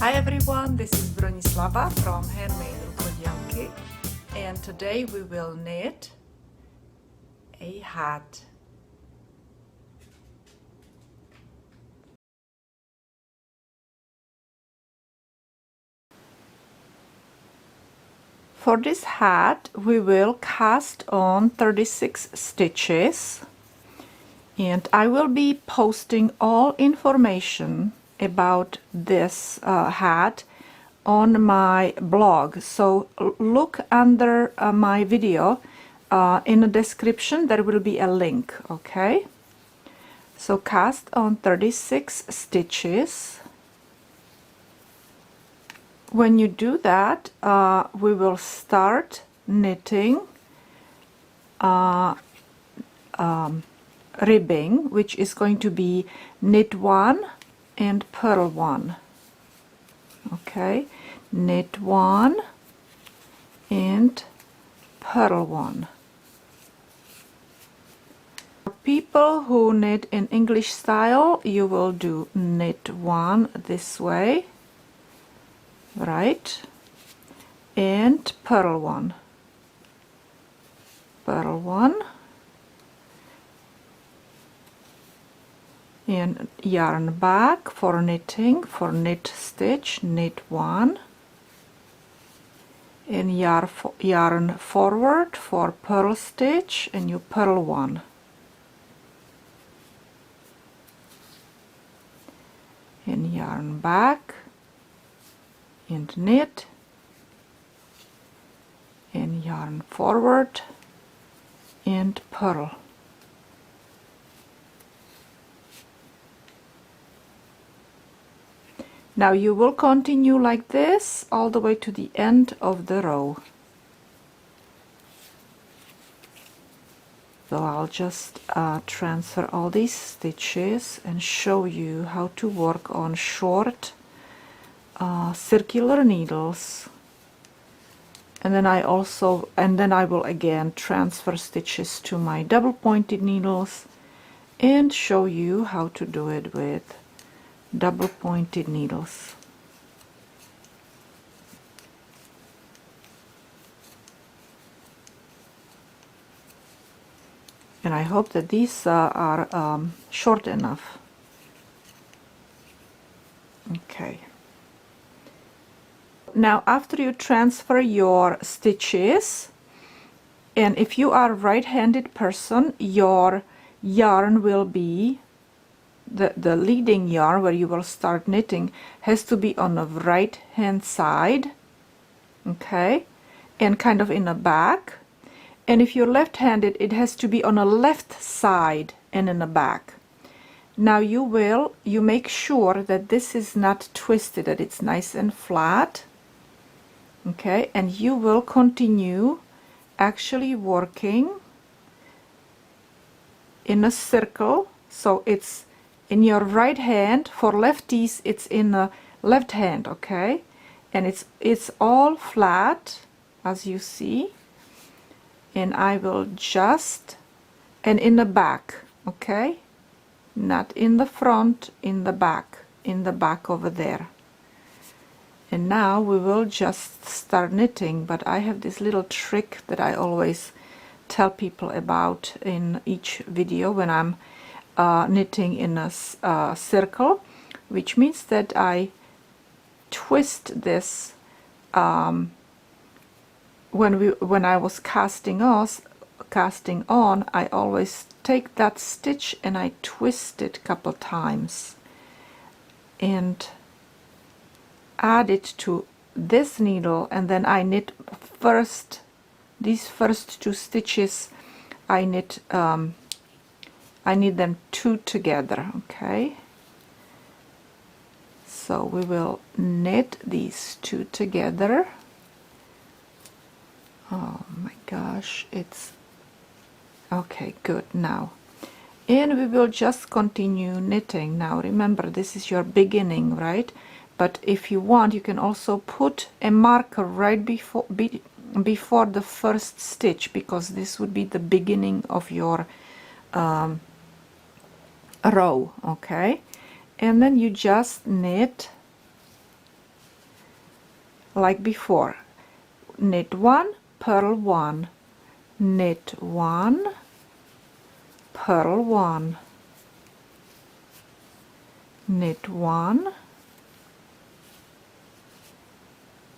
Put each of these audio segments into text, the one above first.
Hi everyone, this is Bronislava from HandMadeRukodelky, and today we will knit a hat. For this hat we will cast on 36 stitches, and I will be posting all information about this hat on my blog, so look under my video in the description. There will be a link. Okay, so cast on 36 stitches. When you do that, we will start knitting ribbing, which is going to be knit 1 and purl 1. Okay, knit 1 and purl 1. For people who knit in English style, you will do knit 1 this way, right, and purl 1, purl 1, and yarn back for knitting. For knit stitch, knit 1, and yarn forward for purl stitch, and you purl 1, and yarn back and knit, and yarn forward and purl. Now you will continue like this all the way to the end of the row. So I'll just transfer all these stitches and show you how to work on short circular needles. And then I will again transfer stitches to my double pointed needles and show you how to do it with double pointed needles. And I hope that these are short enough. Okay. Now after you transfer your stitches, and if you are a right-handed person, your yarn will be the leading yarn where you will start knitting has to be on the right hand side, okay, and kind of in the back. And if you're left-handed, it has to be on the left side and in the back. Now you make sure that this is not twisted, that it's nice and flat, okay, and you will continue actually working in a circle. So it's in your right hand. For lefties, it's in the left hand, okay, and it's all flat as you see. And I will just, and in the back, okay, not in the front, in the back over there. And now we will just start knitting, but I have this little trick that I always tell people about in each video when I'm knitting in a circle, which means that I twist this when I was casting on, I always take that stitch and I twist it a couple times and add it to this needle, and then I knit first these first 2 stitches. I knit them 2 together, okay, so we will knit these 2 together. Oh my gosh, it's okay, good. Now, and we will just continue knitting. Now remember, this is your beginning, right? But if you want, you can also put a marker right before the first stitch, because this would be the beginning of your row, okay? And then you just knit like before. Knit 1, purl 1, knit 1, purl 1, knit 1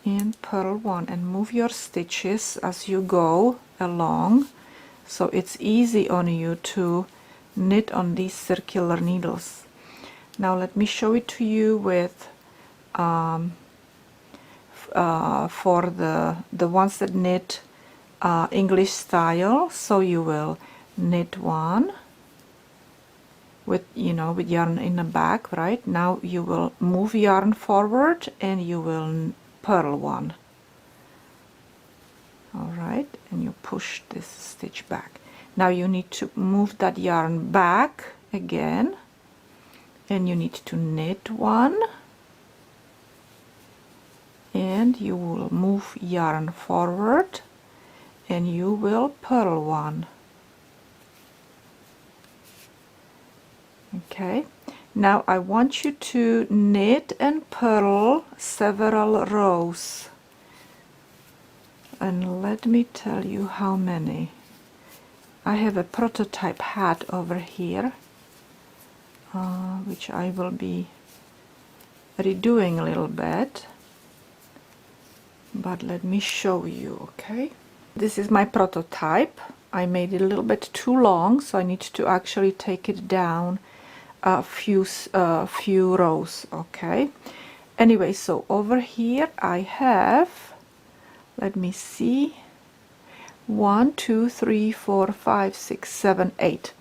and purl 1, and move your stitches as you go along, so it's easy on you to knit on these circular needles. Now let me show it to you with for the ones that knit English style. So you will knit 1 with, you know, with yarn in the back. Right now you will move yarn forward and you will purl 1. All right, and you push this stitch back. Now you need to move that yarn back again, and you need to knit 1, and you will move yarn forward and you will purl 1. Okay, now I want you to knit and purl several rows, and let me tell you how many. I have a prototype hat over here, which I will be redoing a little bit, but let me show you. Okay, this is my prototype. I made it a little bit too long, so I need to actually take it down a few rows. Okay, anyway, so over here I have, let me see, 1 2 3 4 5 6 7 8.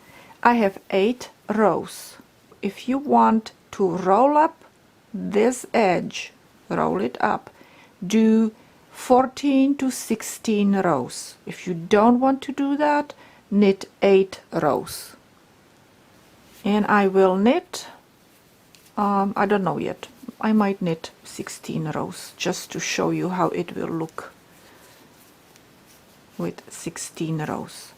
I have 8 rows. If you want to roll up this edge, roll it up, do 14 to 16 rows. If you don't want to do that, knit 8 rows. And I will knit, I don't know yet, I might knit 16 rows just to show you how it will look with 16 rows.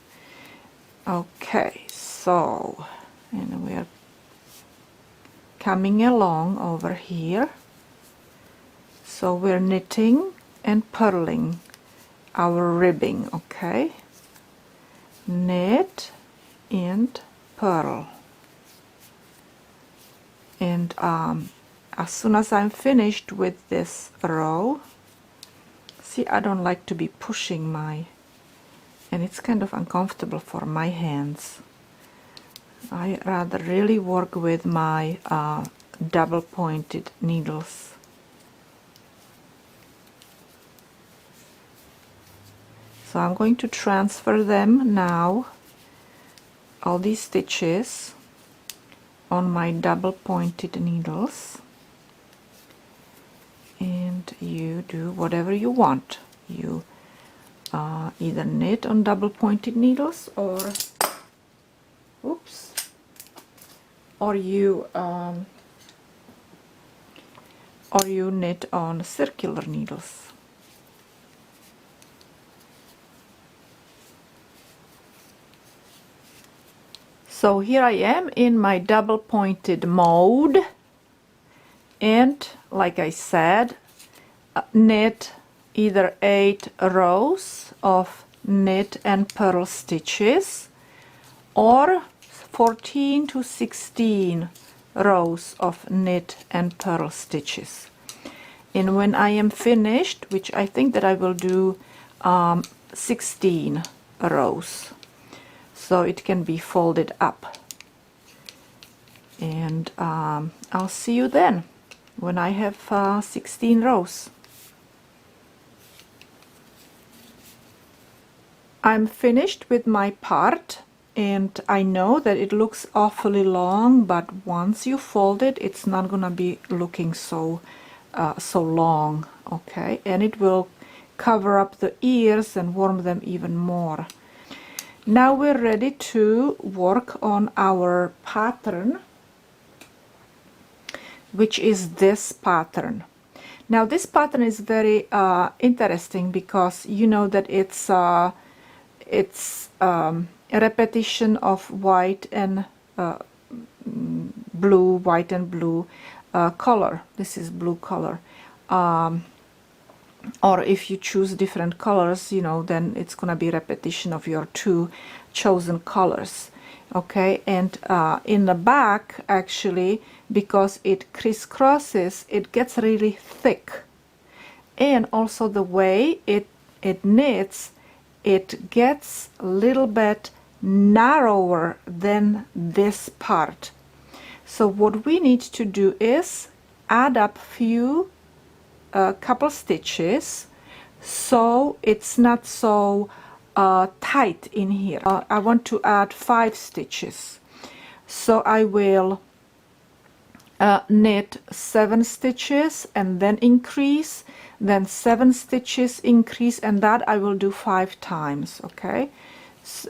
Okay, so, and we're coming along over here. So we're knitting and purling our ribbing. Okay, knit and purl, and as soon as I'm finished with this row, see, I don't like to be pushing my, and it's kind of uncomfortable for my hands. I rather really work with my double pointed needles. So I'm going to transfer them now, all these stitches, on my double pointed needles, and you do whatever you want. You either knit on double pointed needles, or oops, or you knit on circular needles. So here I am in my double pointed mode, and like I said, knit either 8 rows of knit and purl stitches, or 14 to 16 rows of knit and purl stitches. And when I am finished, which I think that I will do 16 rows, so it can be folded up, and I'll see you then when I have 16 rows. I'm finished with my part, and I know that it looks awfully long, but once you fold it, it's not gonna be looking so long. Okay, and it will cover up the ears and warm them even more. Now we're ready to work on our pattern, which is this pattern. Now this pattern is very interesting, because you know that it's a repetition of white and blue, white and blue color. This is blue color. or if you choose different colors, you know, then it's gonna be repetition of your two chosen colors. Okay, and in the back, actually, because it crisscrosses, it gets really thick, and also the way it knits, it gets a little bit narrower than this part. So what we need to do is add up couple stitches so it's not so tight in here. I want to add 5 stitches, so I will knit 7 stitches and then increase, then 7 stitches, increase, and that I will do 5 times. Okay,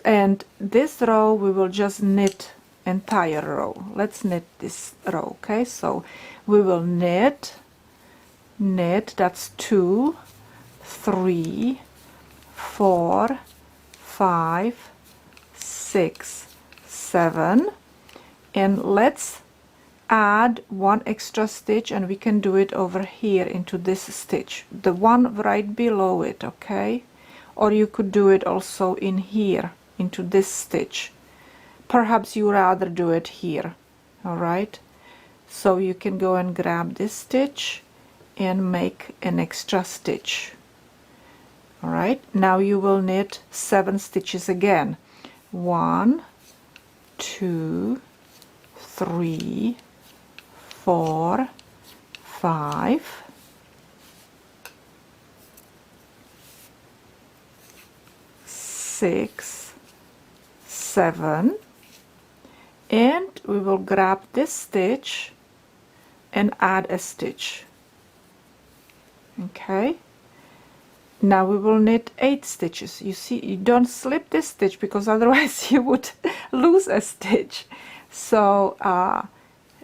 and this row we will just knit entire row. Let's knit this row. Okay, so we will knit, that's 2, 3, 4, 5, 6, 7, and let's add 1 extra stitch, and we can do it over here into this stitch, the one right below it. Okay, or you could do it also in here into this stitch. Perhaps you rather do it here. All right, so you can go and grab this stitch and make an extra stitch. All right, now you will knit 7 stitches again. 1, 2, 3, 4, 5, 6, 7, and we will grab this stitch and add a stitch. Okay, now we will knit 8 stitches. You see, you don't slip this stitch because otherwise you would lose a stitch. So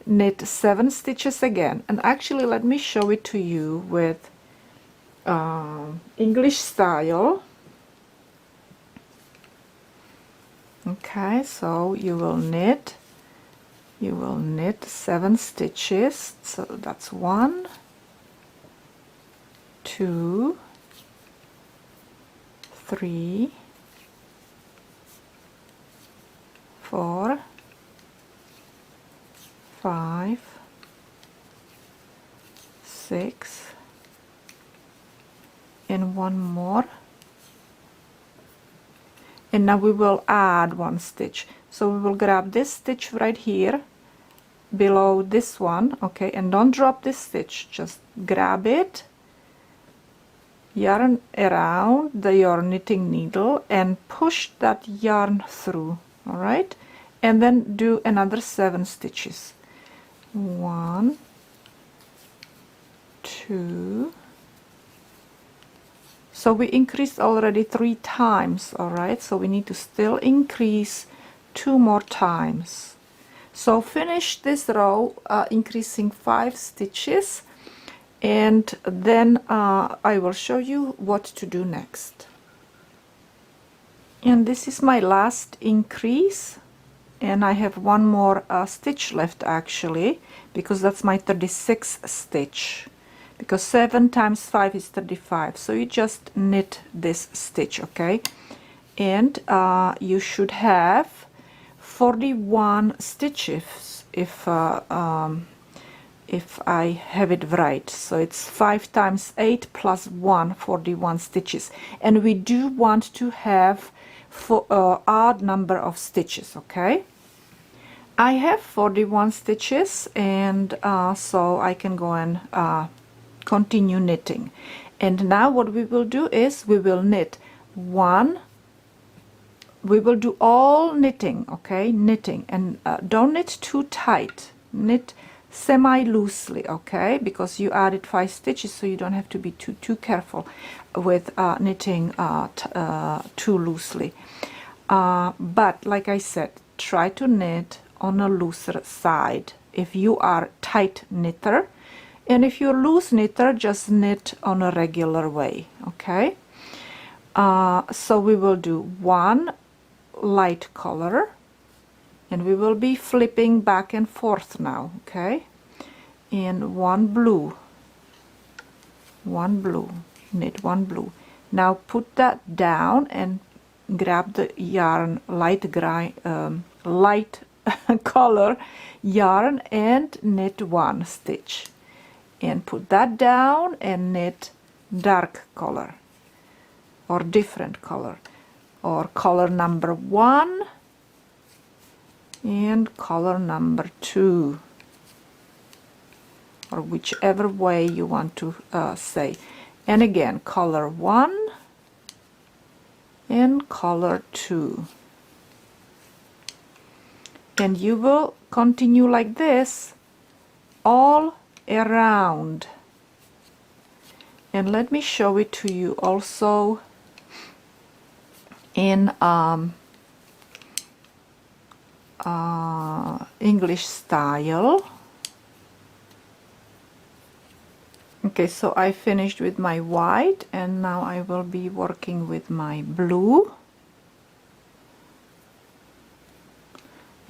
knit 7 stitches again, and actually let me show it to you with English style. Okay, so you will knit 7 stitches, so that's 1, 2, 3, 4, 5, 6, and 1 more, and now we will add 1 stitch. So we will grab this stitch right here below this one. Okay, and don't drop this stitch, just grab it, yarn around your knitting needle and push that yarn through. All right, and then do another 7 stitches. 1, 2, so we increased already 3 times. All right, so we need to still increase 2 more times. So finish this row increasing 5 stitches, and then I will show you what to do next. And this is my last increase, and I have 1 more stitch left actually, because that's my 36th stitch, because 7 times 5 is 35. So you just knit this stitch. Okay, and you should have 41 stitches if I have it right. So it's 5 times 8 plus 1, 41 stitches, and we do want to have odd number of stitches. Okay, I have 41 stitches, and so I can go and continue knitting. And now what we will do is we will knit 1, we will do all knitting. Okay, knitting, and don't knit too tight, knit semi loosely. Okay, because you added 5 stitches, so you don't have to be too careful with knitting too loosely, but like I said, try to knit on a looser side if you are tight knitter, and if you're loose knitter, just knit on a regular way. Okay, so we will do 1 light color, and we will be flipping back and forth now. Okay, and 1 blue, 1 blue, knit 1 blue. Now put that down and grab the yarn, light color yarn, and knit 1 stitch, and put that down and knit dark color or different color, or color number 1 and color number 2, or whichever way you want to say. And again, color 1 and color 2. And you will continue like this all around. And let me show it to you also in English style. Okay, so I finished with my white, and now I will be working with my blue.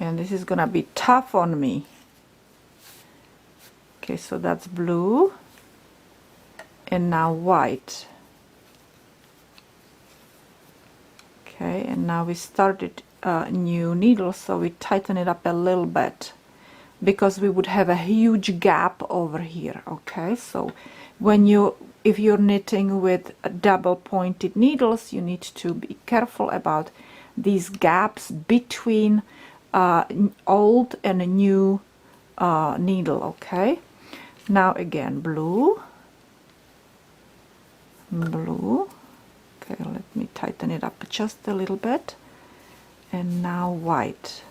And this is gonna be tough on me. Okay, so that's blue, and now white. Okay, and now we started a new needle, so we tighten it up a little bit, because we would have a huge gap over here. Okay, so if you're knitting with double pointed needles, you need to be careful about these gaps between old and a new needle. Okay, now again blue. Okay, let me tighten it up just a little bit, and now white.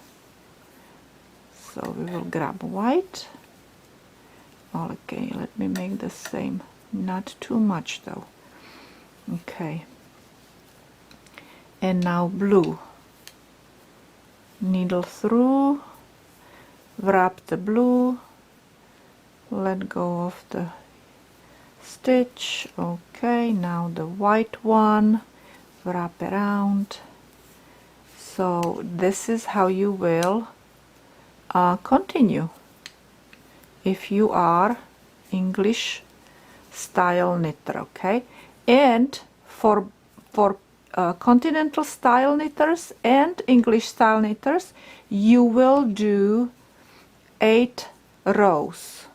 So we will grab white. Okay, let me make the same, not too much though. Okay, and now blue. Needle through, wrap the blue, let go of the stitch. Okay, now the white one, wrap around. So this is how you will continue if you are English style knitter. Okay, and for continental style knitters and English style knitters, you will do 8 rows.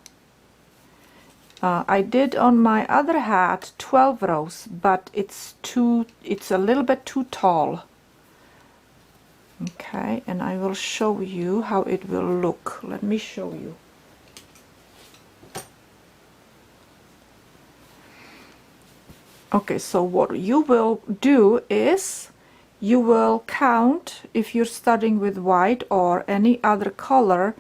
I did on my other hat 12 rows, but it's a little bit too tall. Okay, and I will show you how it will look. Let me show you. Okay, so what you will do is you will count, if you're starting with white or any other color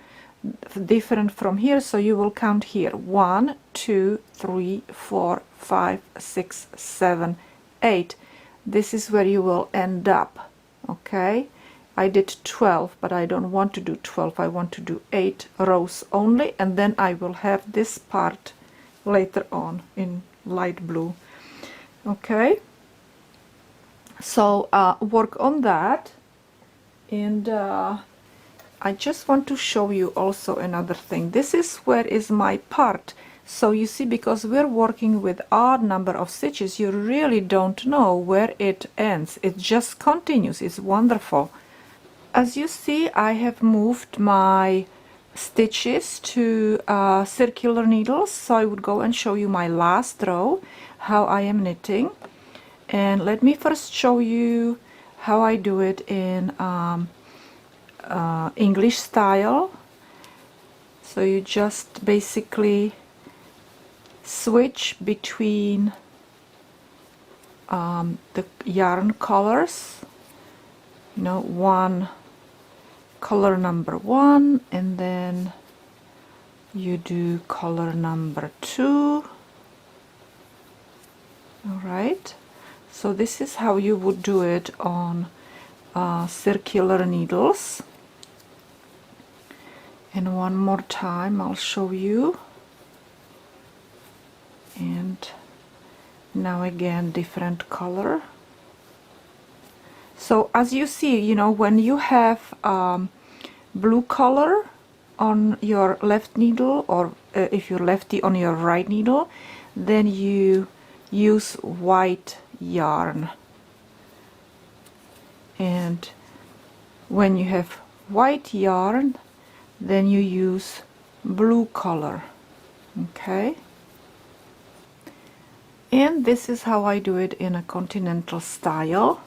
different from here, so you will count here 1, 2, 3, 4, 5, 6, 7, 8. This is where you will end up. Okay, I did 12, but I don't want to do 12. I want to do 8 rows only, and then I will have this part later on in light blue. Okay, so work on that. And I just want to show you also another thing. This is where is my part. So you see, because we're working with odd number of stitches, you really don't know where it ends. It just continues. It's wonderful. As you see, I have moved my stitches to circular needles, so I would go and show you my last row, how I am knitting. And let me first show you how I do it in English style. So you just basically switch between the yarn colors, you know, one color number 1, and then you do color number 2. All right, so this is how you would do it on circular needles. And one more time I'll show you. And now again, different color. So as you see, you know, when you have blue color on your left needle, or if you're lefty, on your right needle, then you use white yarn, and when you have white yarn, then you use blue color. Okay, and this is how I do it in a continental style.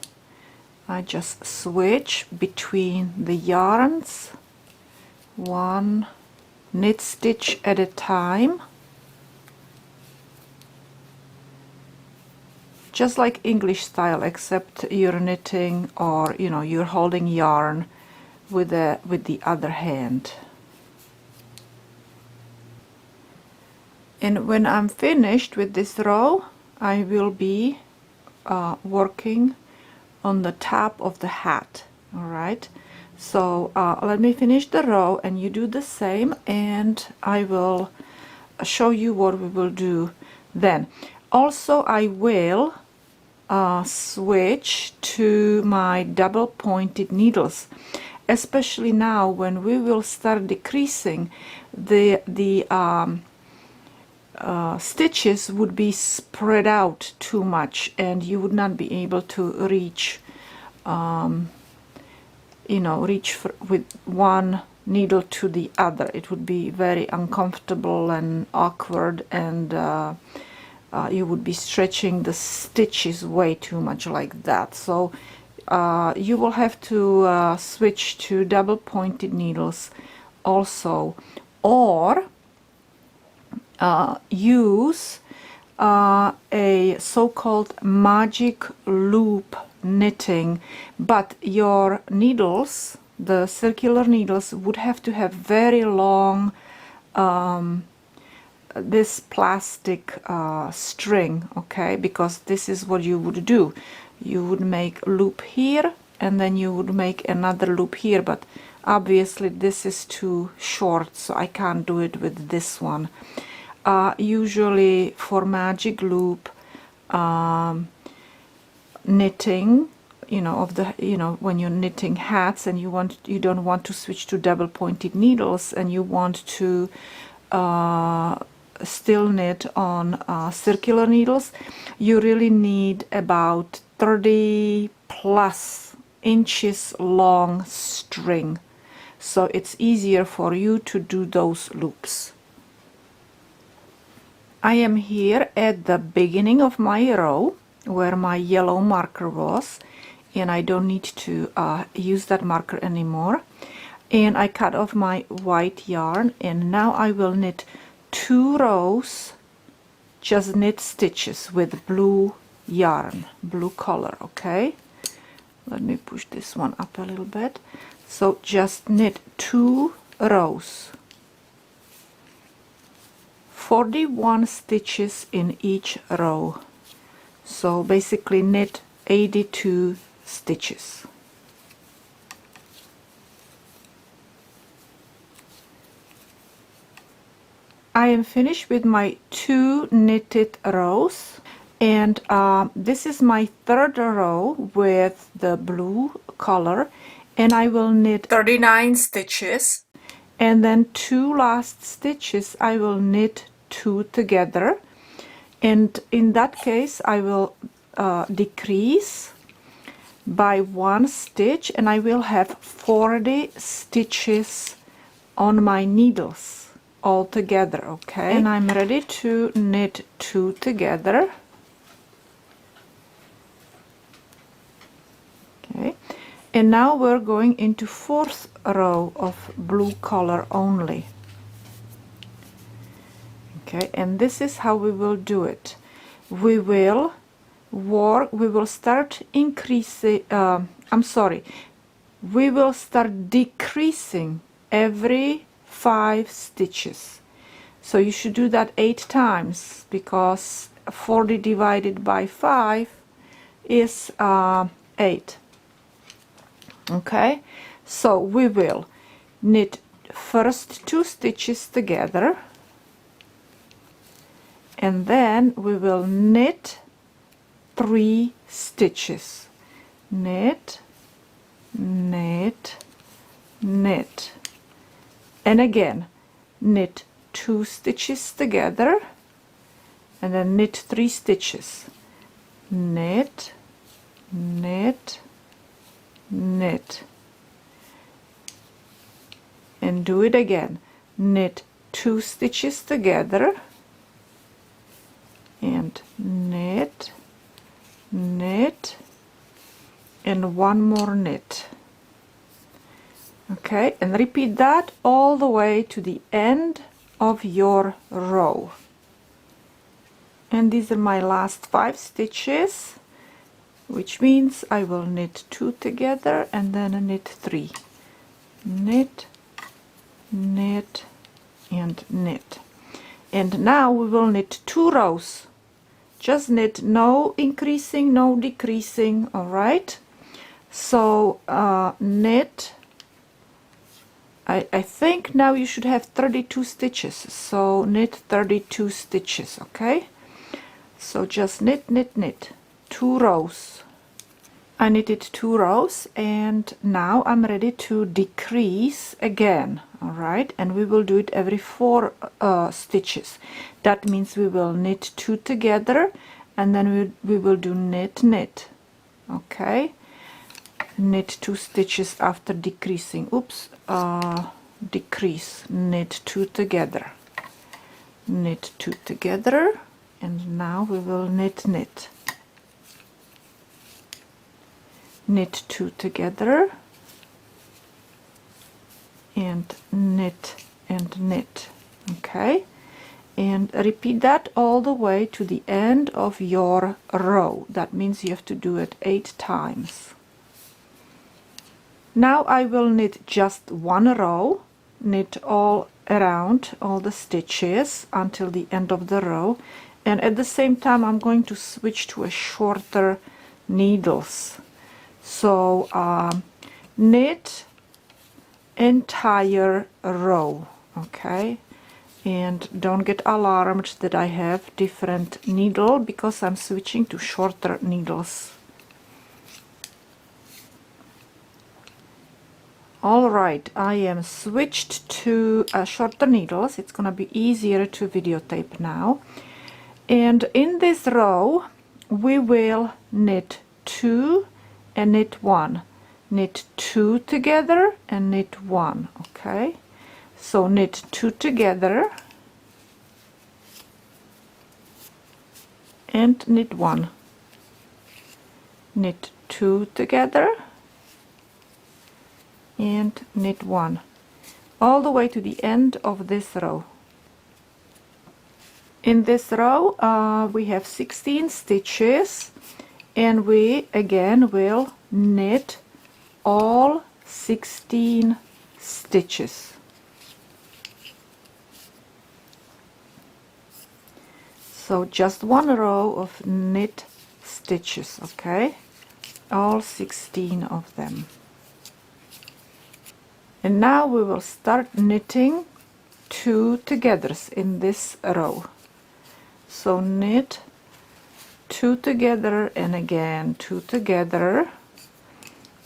I just switch between the yarns, one knit stitch at a time, just like English style, except you're knitting, or you're holding yarn with the other hand. And when I'm finished with this row, I will be working on the top of the hat. All right, so let me finish the row and you do the same, and I will show you what we will do then. Also, I will switch to my double pointed needles, especially now when we will start decreasing. The stitches would be spread out too much, and you would not be able to reach with one needle to the other. It would be very uncomfortable and awkward, and you would be stretching the stitches way too much like that. So you will have to switch to double pointed needles also, or use a so-called magic loop knitting, but your needles, the circular needles, would have to have very long this plastic string, okay, because this is what you would do. You would make a loop here, and then you would make another loop here, but obviously this is too short, so I can't do it with this one. Usually for magic loop knitting, when you're knitting hats and you don't want to switch to double pointed needles, and you want to still knit on circular needles, you really need about 30 plus inches long string, so it's easier for you to do those loops. I am here at the beginning of my row where my yellow marker was, and I don't need to use that marker anymore, and I cut off my white yarn, and now I will knit 2 rows, just knit stitches with blue yarn, blue color. Okay, let me push this one up a little bit. So just knit 2 rows, 41 stitches in each row, so basically knit 82 stitches. I am finished with my 2 knitted rows, and this is my 3rd row with the blue color, and I will knit 39 stitches, and then 2 last stitches I will knit 2 together, and in that case I will decrease by 1 stitch, and I will have 40 stitches on my needles all together. Okay, and I'm ready to knit 2 together. Okay, and now we're going into 4th row of blue color only. Okay, and this is how we will do it. We will start increasing, we will start decreasing every 5 stitches. So you should do that 8 times, because 40 divided by 5 is 8. Okay, so we will knit first 2 stitches together, and then we will knit 3 stitches. Knit, knit, knit, and again knit 2 stitches together, and then knit 3 stitches. Knit, knit, knit, and do it again. Knit 2 stitches together and knit, knit, and 1 more knit. Okay, and repeat that all the way to the end of your row. And these are my last 5 stitches, which means I will knit 2 together and then knit 3. Knit, knit, and knit. And now we will knit 2 rows. Just knit, no increasing, no decreasing. All right, so knit, I think now you should have 32 stitches, so knit 32 stitches. Okay, so just knit, knit, knit 2 rows. I knitted 2 rows, and now I'm ready to decrease again. All right, and we will do it every 4 stitches. That means we will knit 2 together, and then we will do knit, knit. Okay, knit 2 stitches after decreasing. Oops, decrease, knit 2 together, knit 2 together, and now we will knit, knit, knit 2 together, and knit and knit. Okay, and repeat that all the way to the end of your row. That means you have to do it 8 times. Now I will knit just 1 row, knit all around all the stitches until the end of the row, and at the same time I'm going to switch to a shorter needles. So knit entire row. Okay, and don't get alarmed that I have different needle, because I'm switching to shorter needles. All right, I am switched to shorter needles. It's gonna be easier to videotape now. And in this row we will knit 2 and knit 1, knit 2 together and knit 1. Okay, so knit 2 together and knit 1, knit 2 together and knit 1, all the way to the end of this row. In this row we have 16 stitches, and we again will knit all 16 stitches. So just 1 row of knit stitches. Okay, all 16 of them. And now we will start knitting 2 togethers in this row. So knit 2 together and again 2 together.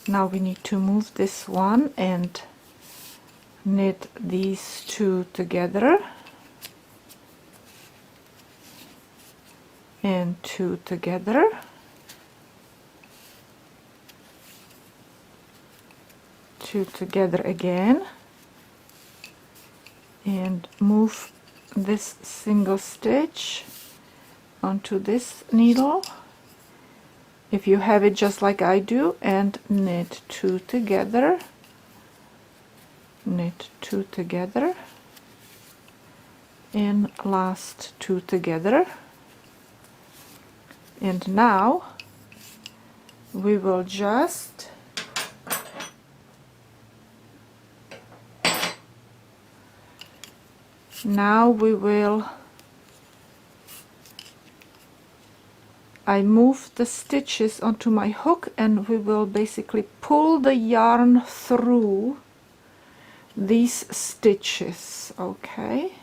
Now we need to move this one and knit these 2 together and 2 together, two together again, and move this single stitch onto this needle if you have it just like I do, and knit 2 together, knit 2 together, and last 2 together. And now we will just I move the stitches onto my hook, and we will basically pull the yarn through these stitches. Okay,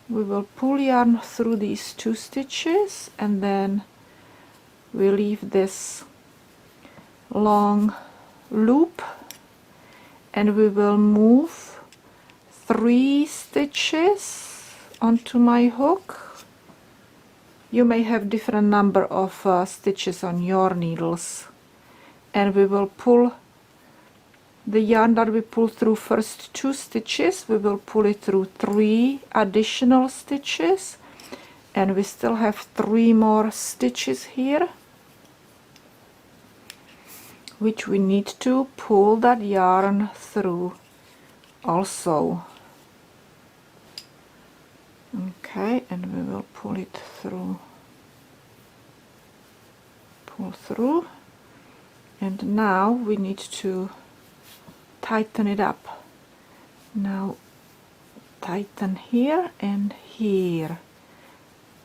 we will pull yarn through these 2 stitches, and then we leave this long loop, and we will move 3 stitches onto my hook, you may have different number of stitches on your needles, and we will pull the yarn that we pull through first 2 stitches, we will pull it through 3 additional stitches, and we still have 3 more stitches here which we need to pull that yarn through also. Okay, and we will pull it through, pull through, and now we need to tighten it up. Now tighten here and here,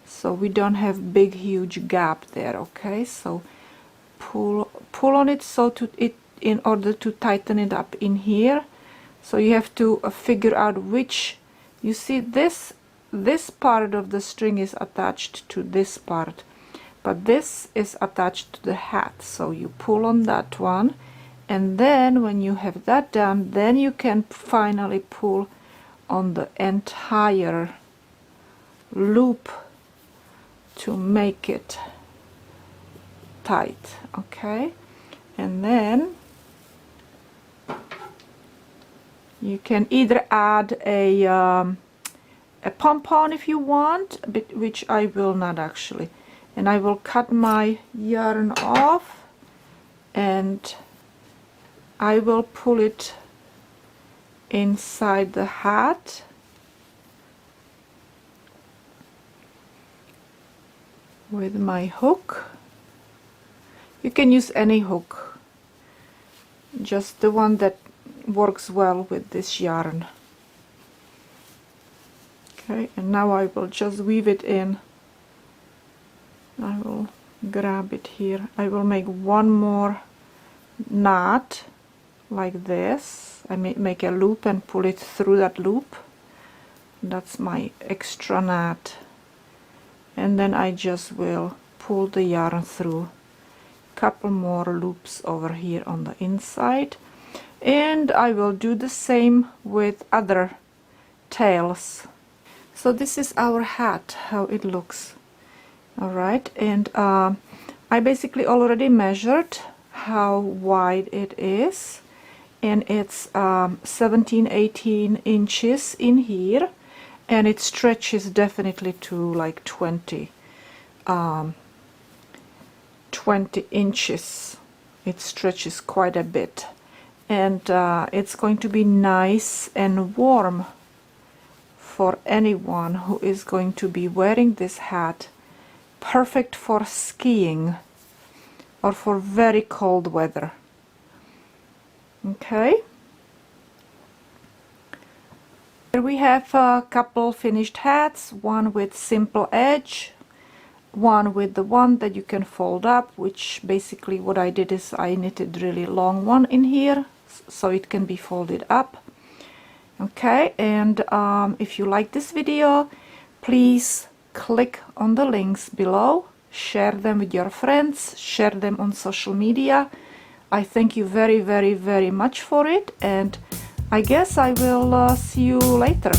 so we don't have big huge gap there. Okay, so pull on it so to it in order to tighten it up in here. So you have to figure out which, you see this part of the string is attached to this part, but this is attached to the hat, so you pull on that one, and then when you have that done, then you can finally pull on the entire loop to make it tight. Okay, and then you can either add a pom-pom if you want, but which I will not actually, and I will cut my yarn off and I will pull it inside the hat with my hook. You can use any hook, just the one that works well with this yarn. Okay, and now I will just weave it in. I will grab it here. I will make one more knot like this. I may make a loop and pull it through that loop. That's my extra knot. And then I just will pull the yarn through. Couple more loops over here on the inside. And I will do the same with other tails. So this is our hat, how it looks. Alright, and I basically already measured how wide it is, and it's 17-18 inches in here, and it stretches definitely to like 20 inches. It stretches quite a bit, and it's going to be nice and warm for anyone who is going to be wearing this hat. Perfect for skiing or for very cold weather. Okay, here we have a couple finished hats, one with simple edge, one with the one that you can fold up, which basically what I did is I knitted really long one in here so it can be folded up. Okay, and if you like this video, please click on the links below, share them with your friends, share them on social media. I thank you very, very, very much for it, and I guess I will see you later.